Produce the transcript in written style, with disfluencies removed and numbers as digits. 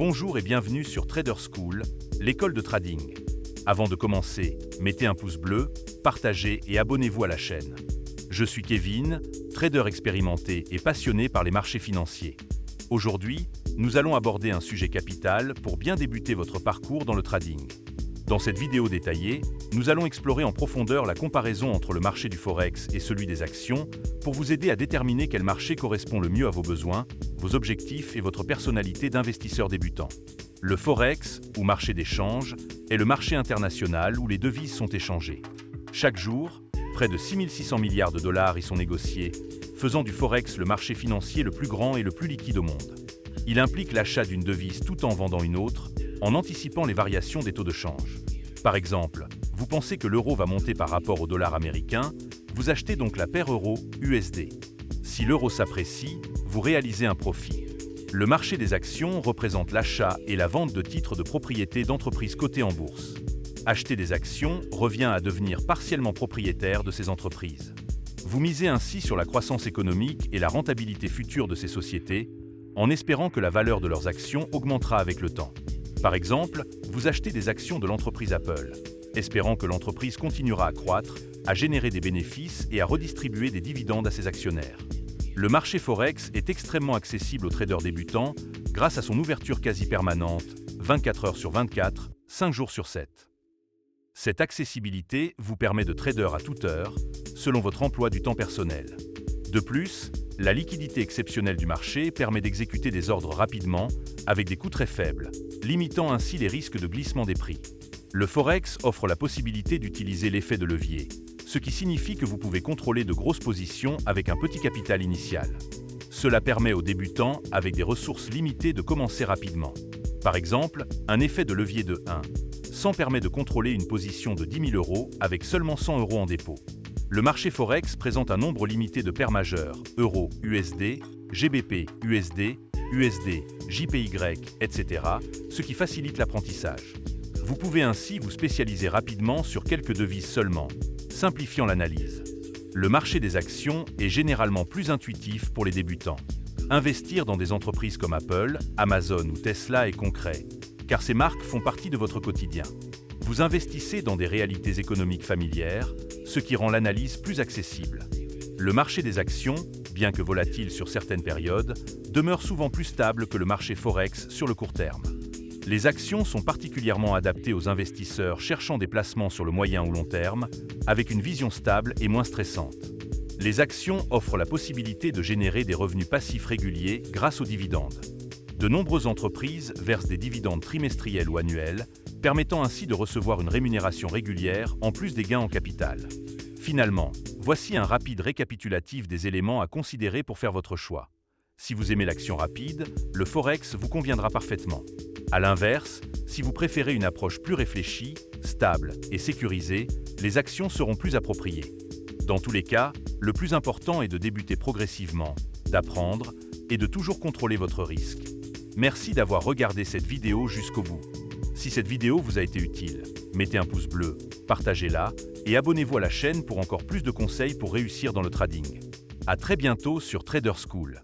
Bonjour et bienvenue sur Trader School, l'école de trading. Avant de commencer, mettez un pouce bleu, partagez et abonnez-vous à la chaîne. Je suis Kevin, trader expérimenté et passionné par les marchés financiers. Aujourd'hui, nous allons aborder un sujet capital pour bien débuter votre parcours dans le trading. Dans cette vidéo détaillée, nous allons explorer en profondeur la comparaison entre le marché du Forex et celui des actions pour vous aider à déterminer quel marché correspond le mieux à vos besoins, vos objectifs et votre personnalité d'investisseur débutant. Le Forex, ou marché d'échange, est le marché international où les devises sont échangées. Chaque jour, près de 6 600 milliards de dollars y sont négociés, faisant du Forex le marché financier le plus grand et le plus liquide au monde. Il implique l'achat d'une devise tout en vendant une autre, en anticipant les variations des taux de change. Par exemple, vous pensez que l'euro va monter par rapport au dollar américain, vous achetez donc la paire euro-USD. Si l'euro s'apprécie, vous réalisez un profit. Le marché des actions représente l'achat et la vente de titres de propriété d'entreprises cotées en bourse. Acheter des actions revient à devenir partiellement propriétaire de ces entreprises. Vous misez ainsi sur la croissance économique et la rentabilité future de ces sociétés, en espérant que la valeur de leurs actions augmentera avec le temps. Par exemple, vous achetez des actions de l'entreprise Apple, espérant que l'entreprise continuera à croître, à générer des bénéfices et à redistribuer des dividendes à ses actionnaires. Le marché Forex est extrêmement accessible aux traders débutants grâce à son ouverture quasi permanente, 24 heures sur 24, 5 jours sur 7. Cette accessibilité vous permet de trader à toute heure, selon votre emploi du temps personnel. De plus, la liquidité exceptionnelle du marché permet d'exécuter des ordres rapidement, avec des coûts très faibles, limitant ainsi les risques de glissement des prix. Le Forex offre la possibilité d'utiliser l'effet de levier, ce qui signifie que vous pouvez contrôler de grosses positions avec un petit capital initial. Cela permet aux débutants, avec des ressources limitées, de commencer rapidement. Par exemple, un effet de levier de 100 permet de contrôler une position de 10 000 euros avec seulement 100 euros en dépôt. Le marché Forex présente un nombre limité de paires majeures, euro, USD, GBP, USD, USD, JPY, etc., ce qui facilite l'apprentissage. Vous pouvez ainsi vous spécialiser rapidement sur quelques devises seulement, simplifiant l'analyse. Le marché des actions est généralement plus intuitif pour les débutants. Investir dans des entreprises comme Apple, Amazon ou Tesla est concret, car ces marques font partie de votre quotidien. Vous investissez dans des réalités économiques familières, ce qui rend l'analyse plus accessible. Le marché des actions, bien que volatile sur certaines périodes, demeure souvent plus stable que le marché Forex sur le court terme. Les actions sont particulièrement adaptées aux investisseurs cherchant des placements sur le moyen ou long terme, avec une vision stable et moins stressante. Les actions offrent la possibilité de générer des revenus passifs réguliers grâce aux dividendes. De nombreuses entreprises versent des dividendes trimestriels ou annuels, permettant ainsi de recevoir une rémunération régulière en plus des gains en capital. Finalement, voici un rapide récapitulatif des éléments à considérer pour faire votre choix. Si vous aimez l'action rapide, le Forex vous conviendra parfaitement. À l'inverse, si vous préférez une approche plus réfléchie, stable et sécurisée, les actions seront plus appropriées. Dans tous les cas, le plus important est de débuter progressivement, d'apprendre et de toujours contrôler votre risque. Merci d'avoir regardé cette vidéo jusqu'au bout. Si cette vidéo vous a été utile, mettez un pouce bleu, partagez-la et abonnez-vous à la chaîne pour encore plus de conseils pour réussir dans le trading. À très bientôt sur Trader School.